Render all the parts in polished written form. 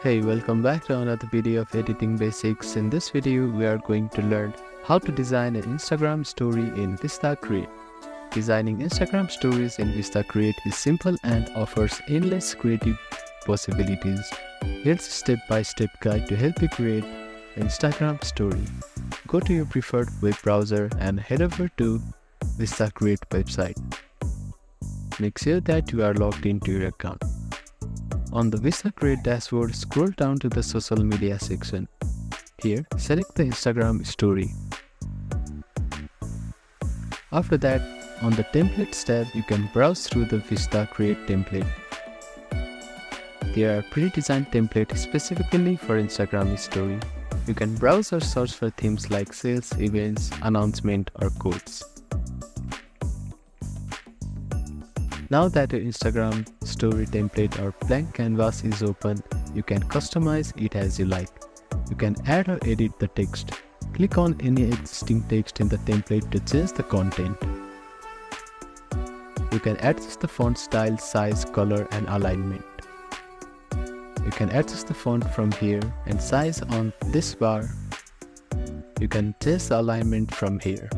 Hey, welcome back to another video of editing basics. In this video, we are going to learn how to design an Instagram story in VistaCreate. Designing Instagram stories in VistaCreate is simple and offers endless creative possibilities. Here's a step-by-step guide to help you create an Instagram story. Go to your preferred web browser and head over to VistaCreate website. Make sure that you are logged into your account. On the VistaCreate dashboard, scroll down to the social media section. Here, select the Instagram story. After that, on the Templates tab, you can browse through the VistaCreate template. There are pre-designed templates specifically for Instagram story. You can browse or search for themes like sales, events, announcement, or quotes. Now that your Instagram story template or blank canvas is open, you can customize it as you like. You can add or edit the text. Click on any existing text in the template to change the content. You can adjust the font style, size, color, and alignment. You can adjust the font from here and size on this bar. You can change the alignment from here.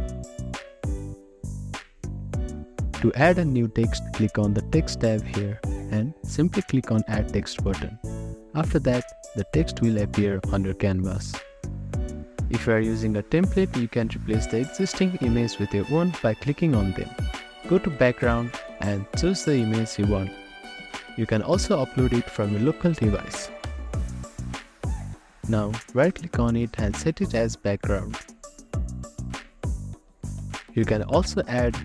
To add a new text, click on the text tab here and simply click on add text button. After that, the text will appear on your canvas. If you are using a template, you can replace the existing image with your own by clicking on them. Go to background and choose the image you want. You can also upload it from your local device. Now, right click on it and set it as background. You can also add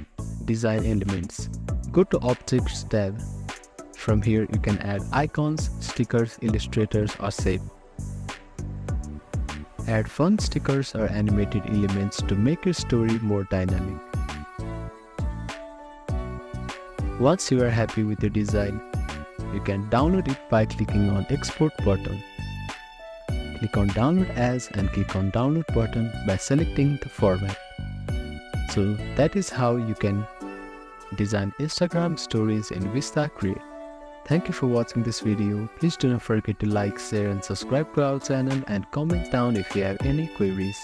design elements. Go to Objects tab. From here you can add icons, stickers, illustrators, or shape. Add fun stickers or animated elements to make your story more dynamic. Once you are happy with your design, you can download it by clicking on Export button. Click on Download As and click on Download button by selecting the format. So that is how you can design Instagram stories in VistaCreate. Thank you for watching this video. Please do not forget to like, share and subscribe to our channel and comment down if you have any queries.